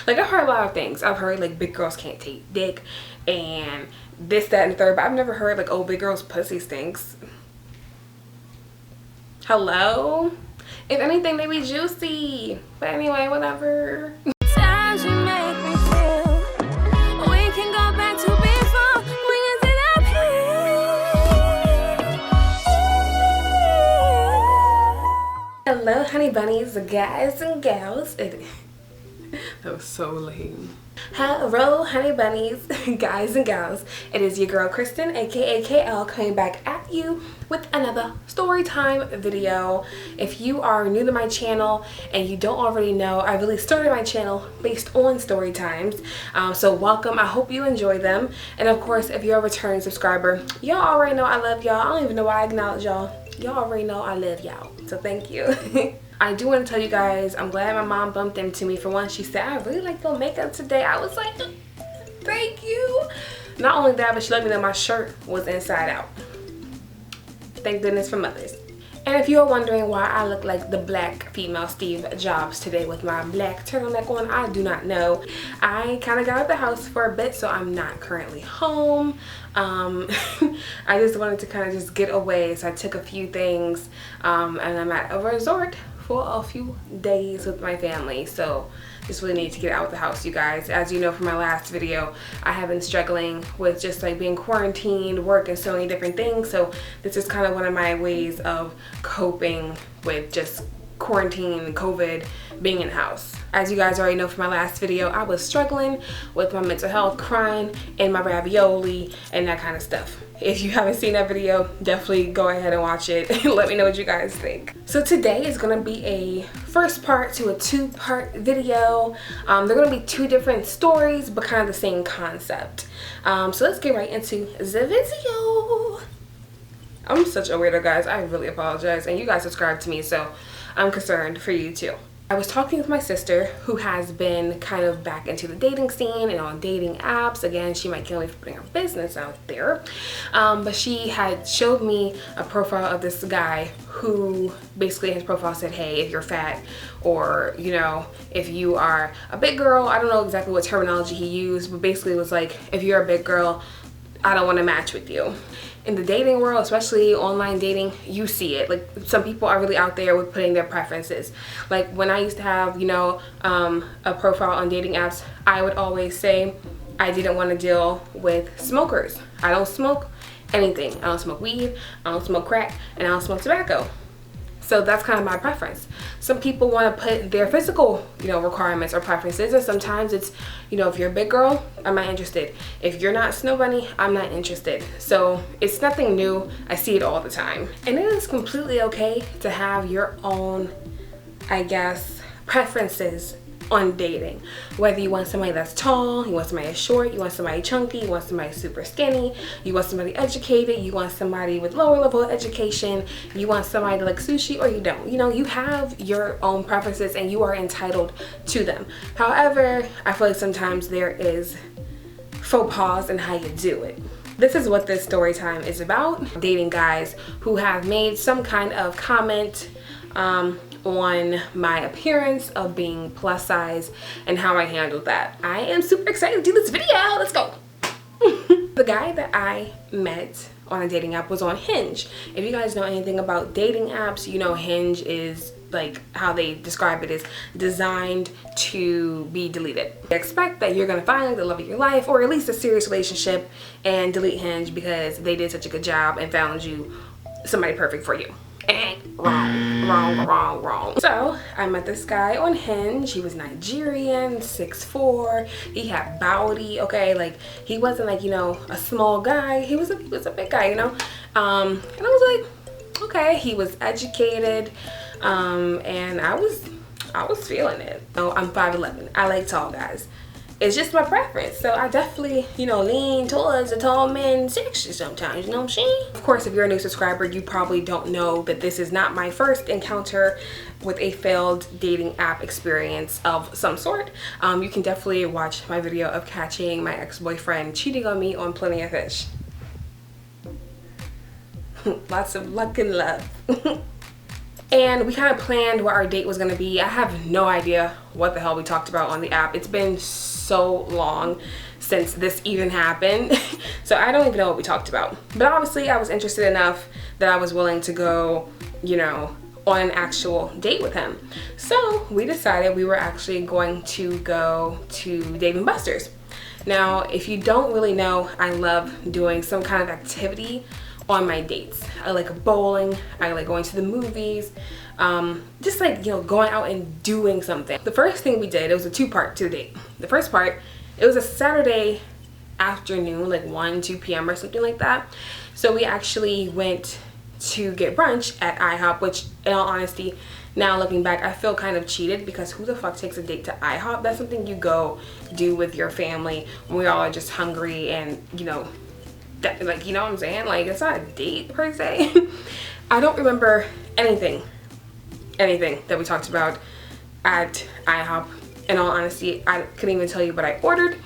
Like, I've heard a lot of things. I've heard like big girls can't take dick and this, that, and the third, but I've never heard like, oh, big girls pussy stinks. Hello? If anything, they be juicy. But anyway, whatever. Times you make me feel we can go back to before we ended up here. Hello, honey bunnies, guys and gals. That was so lame. Hello, honey bunnies, guys and gals. It is your girl Kristen, aka KL, coming back at you with another story time video. If you are new to my channel and you don't already know, I really started my channel based on story times. So welcome. I hope you enjoy them. And of course, if you're a returning subscriber, y'all already know I love y'all. I don't even know why I acknowledge y'all. Y'all already know I love y'all. So thank you. I do want to tell you guys, I'm glad my mom bumped into me for once. She said, I really like your makeup today. I was like, thank you. Not only that, but she let me know my shirt was inside out. Thank goodness for mothers. And if you're wondering why I look like the black female Steve Jobs today with my black turtleneck on, I do not know. I kind of got out of the house for a bit, so I'm not currently home. I just wanted to kind of just get away, so I took a few things, and I'm at a resort for a few days with my family. So just really need to get out of the house, you guys. As you know from my last video, I have been struggling with just like being quarantined, work, and so many different things. So this is kind of one of my ways of coping with just quarantine, COVID, being in the house. As you guys already know from my last video, I was struggling with my mental health, crying, and my ravioli, and that kind of stuff. If you haven't seen that video, definitely go ahead and watch it and let me know what you guys think. So today is going to be a first part to a two-part video. They're going to be two different stories, but kind of the same concept. So let's get right into the video. I'm such a weirdo, guys. I really apologize. And you guys subscribe to me, so I'm concerned for you too. I was talking with my sister, who has been kind of back into the dating scene and on dating apps. Again, she might kill me for putting her business out there. But she had showed me a profile of this guy who basically his profile said, hey, if you're fat, or, you know, if you are a big girl, I don't know exactly what terminology he used, but basically it was like, if you're a big girl, I don't want to match with you. In the dating world, especially online dating, you see it. Like, some people are really out there with putting their preferences. Like, when I used to have, you know, a profile on dating apps, I would always say I didn't want to deal with smokers. I don't smoke anything. I don't smoke weed, I don't smoke crack, and I don't smoke tobacco. So that's kind of my preference. Some people want to put their physical, you know, requirements or preferences, and sometimes it's, you know, if you're a big girl, I'm not interested. If you're not Snow Bunny, I'm not interested. So it's nothing new. I see it all the time. And it is completely okay to have your own, I guess, preferences on dating. Whether you want somebody that's tall, you want somebody that's short, you want somebody chunky, you want somebody super skinny, you want somebody educated, you want somebody with lower level education, you want somebody to like sushi, or you don't. You know, you have your own preferences and you are entitled to them. However, I feel like sometimes there is faux pas in how you do it. This is what this story time is about. Dating guys who have made some kind of comment on my appearance of being plus size and how I handled that. I am super excited to do this video. Let's go. The guy that I met on a dating app was on Hinge. If you guys know anything about dating apps, you know Hinge is, like, how they describe it, is designed to be deleted. Expect that you're gonna find the love of your life, or at least a serious relationship, and delete Hinge because they did such a good job and found you somebody perfect for you. Wrong. So I met this guy on Hinge. He was Nigerian, 6'4". He had body, okay, like he wasn't like, you know, a small guy. He was a big guy, you know. And I was like, okay. He was educated, and I was feeling it. So I'm 5'11". I like tall guys. It's just my preference. So I definitely, you know, lean towards a tall man sexy sometimes, you know what I'm saying? Of course, if you're a new subscriber, you probably don't know that this is not my first encounter with a failed dating app experience of some sort. You can definitely watch my video of catching my ex-boyfriend cheating on me on Plenty of Fish. Lots of luck and love. and we kind of planned what our date was going to be. I have no idea what the hell we talked about on the app. It's been so long since this even happened. So I don't even know what we talked about. But obviously I was interested enough that I was willing to go, you know, on an actual date with him. So we decided we were actually going to go to Dave & Buster's. Now, if you don't really know, I love doing some kind of activity on my dates. I like bowling, I like going to the movies, just like, you know, going out and doing something. The first thing we did, it was a two-part to the date. The first part, it was a Saturday afternoon, like 1-2 p.m. or something like that. So we actually went to get brunch at IHOP, which in all honesty, now looking back, I feel kind of cheated, because who the fuck takes a date to IHOP? That's something you go do with your family when we all are just hungry and, you know, that, like, you know what I'm saying? Like, it's not a date per se. I don't remember anything that we talked about at IHOP. In all honesty, I couldn't even tell you what I ordered.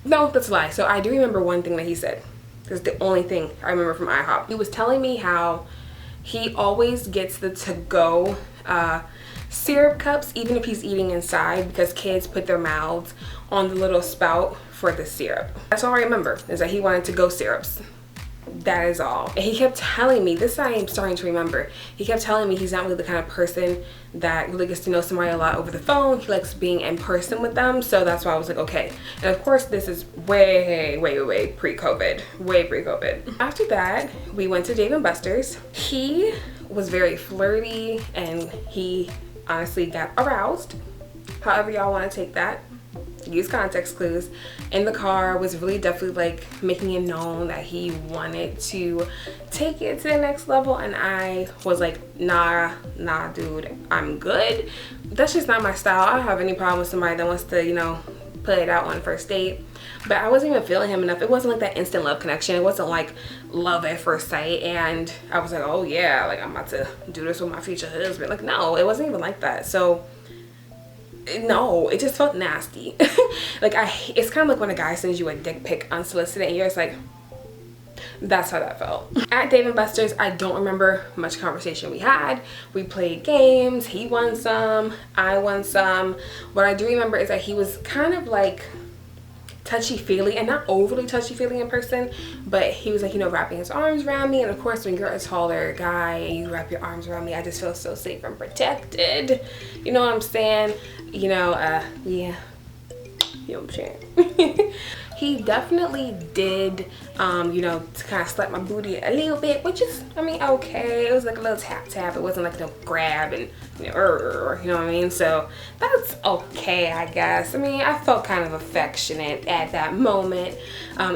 No, that's a lie. So I do remember one thing that he said. That's the only thing I remember from IHOP. He was telling me how he always gets the to-go syrup cups, even if he's eating inside, because kids put their mouths on the little spout for the syrup. That's all I remember, is that he wanted to-go syrups. That is all. And he kept telling me, this I am starting to remember, he kept telling me he's not really the kind of person that really gets to know somebody a lot over the phone. He likes being in person with them. So that's why I was like, okay. And of course, this is way pre-COVID. Way pre-COVID. After that, we went to Dave & Buster's. He was very flirty and he honestly got aroused. However y'all want to take that. Use context clues. In the car, was really definitely like making it known that he wanted to take it to the next level, and I was like, nah dude, I'm good. That's just not my style. I don't have any problem with somebody that wants to, you know, put it out on first date, but I wasn't even feeling him enough. It wasn't like that instant love connection. It wasn't like love at first sight and I was like, oh yeah, like I'm about to do this with my future husband. Like, no, it wasn't even like that. So no, it just felt nasty. Like, it's kind of like when a guy sends you a dick pic unsolicited and you're just like, that's how that felt. At Dave & Buster's, I don't remember much conversation we had. We played games, he won some, I won some. What I do remember is that he was kind of like touchy-feely, and not overly touchy-feely in person, but he was like, you know, wrapping his arms around me. And of course, when you're a taller guy and you wrap your arms around me, I just feel so safe and protected. You know what I'm saying? You know, yeah. You know what I'm saying? He definitely did, you know, to kind of slap my booty a little bit, which is, I mean, okay. It was like a little tap tap. It wasn't like no grab and, you know what I mean? So that's okay, I guess. I mean, I felt kind of affectionate at that moment,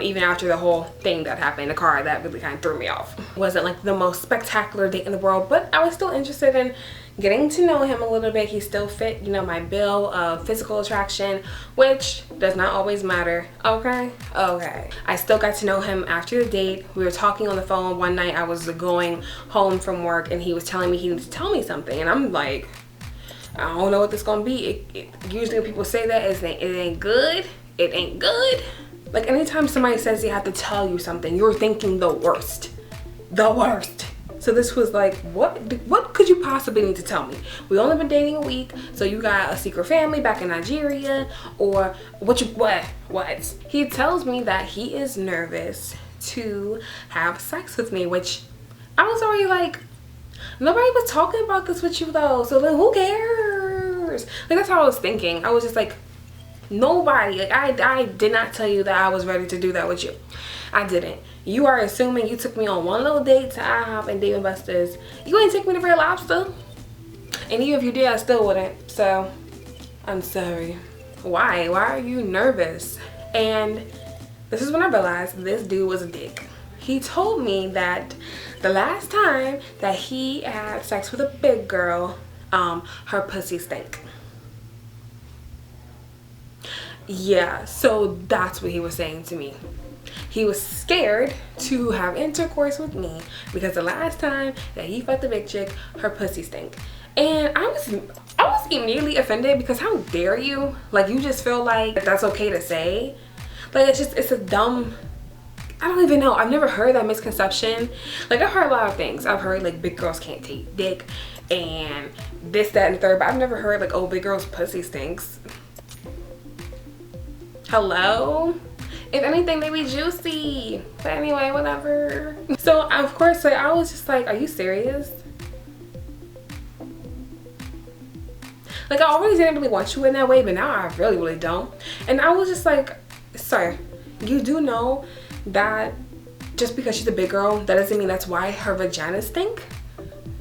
even after the whole thing that happened in the car. That really kind of threw me off. It wasn't like the most spectacular date in the world, but I was still interested in getting to know him a little bit. He still fit, you know, my bill of physical attraction, which does not always matter. Okay. I still got to know him after the date. We were talking on the phone one night. I was going home from work and he was telling me he needed to tell me something, and I'm like, I don't know what this gonna be. Usually when people say that, it ain't good. It ain't good. Like, anytime somebody says they have to tell you something, you're thinking the worst. The worst. So this was like, what could you possibly need to tell me? We only been dating a week, so you got a secret family back in Nigeria, or what? He tells me that he is nervous to have sex with me, which I was already like, nobody was talking about this with you though, so then who cares? Like, that's how I was thinking. I was just like, nobody, like, I did not tell you that I was ready to do that with you. I didn't. You are assuming you took me on one little date to IHOP and Dave & Buster's. You ain't take me to Red Lobster. And even if you did, I still wouldn't. So, I'm sorry. Why? Why are you nervous? And this is when I realized this dude was a dick. He told me that the last time that he had sex with a big girl, her pussy stank. Yeah, so that's what he was saying to me. He was scared to have intercourse with me because the last time that he fucked a big chick, her pussy stank. And I was immediately offended, because how dare you? Like, you just feel like that's okay to say? Like, it's a dumb, I don't even know. I've never heard that misconception. Like, I've heard a lot of things. I've heard like big girls can't take dick. and this, that, and the third, but I've never heard like, oh, big girl's pussy stinks. Hello? If anything, they be juicy. But anyway, whatever. So of course, like, I was just like, are you serious? Like, I already didn't really want you in that way, but now I really, really don't. And I was just like, sir, you do know that just because she's a big girl, that doesn't mean that's why her vagina stink.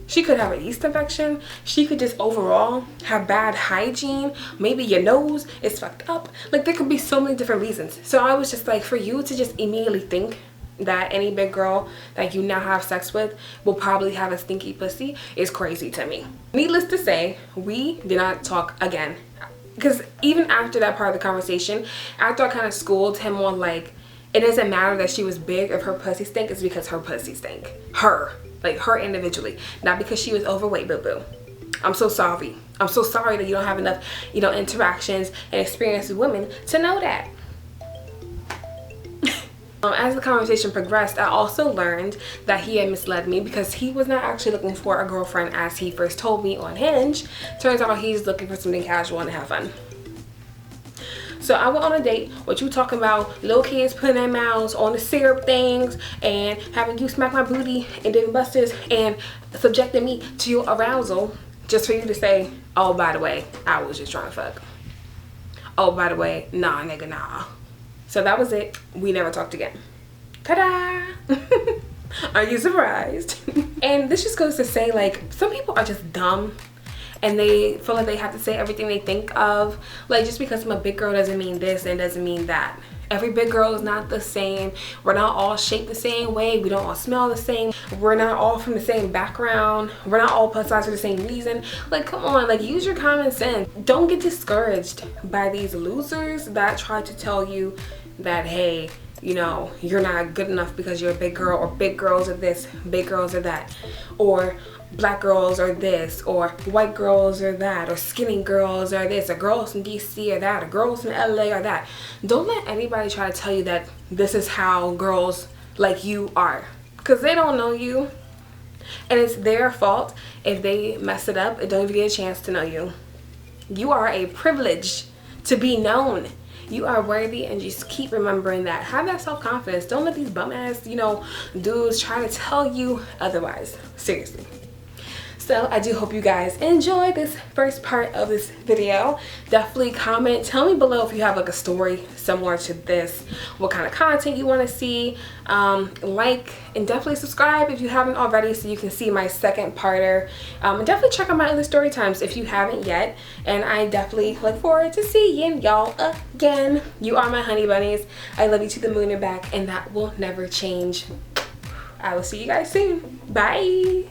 She could have a yeast infection. She could just overall have bad hygiene. Maybe your nose is fucked up. Like, there could be so many different reasons. So I was just like, for you to just immediately think that any big girl that you now have sex with will probably have a stinky pussy is crazy to me. Needless to say, we did not talk again. Because even after that part of the conversation, after I kind of schooled him on like, it doesn't matter that she was big if her pussy stink, it's because her pussy stink. Like her individually, not because she was overweight, boo-boo. I'm so sorry. I'm so sorry that you don't have enough, you know, interactions and experience with women to know that. As the conversation progressed, I also learned that he had misled me because he was not actually looking for a girlfriend as he first told me on Hinge. Turns out he's looking for something casual and to have fun. So I went on a date. What you talking about? Little kids putting their mouths on the syrup things and having you smack my booty and Dave & Buster's and subjecting me to your arousal just for you to say, oh, by the way, I was just trying to fuck. Oh, by the way, nah, nigga, nah. So that was it. We never talked again. Ta-da! Are you surprised? And this just goes to say, like, some people are just dumb and they feel like they have to say everything they think of. Like, just because I'm a big girl doesn't mean this and doesn't mean that. Every big girl is not the same. We're not all shaped the same way. We don't all smell the same. We're not all from the same background. We're not all plus size for the same reason. Like, come on, like, use your common sense. Don't get discouraged by these losers that try to tell you that, hey, you know, you're not good enough because you're a big girl, or big girls are this, big girls are that, or black girls are this, or white girls are that, or skinny girls are this, or girls from DC are that, or girls from LA are that. Don't let anybody try to tell you that this is how girls like you are, because they don't know you, and it's their fault if they mess it up and don't even get a chance to know you. You are a privilege to be known. You are worthy, and just keep remembering that. Have that self-confidence. Don't let these bum ass, you know, dudes try to tell you otherwise. Seriously. So I do hope you guys enjoyed this first part of this video. Definitely comment. Tell me below if you have like a story similar to this, what kind of content you want to see. Like and definitely subscribe if you haven't already so you can see my second parter. And definitely check out my other story times if you haven't yet. And I definitely look forward to seeing y'all again. You are my honey bunnies. I love you to the moon and back, and that will never change. I will see you guys soon. Bye.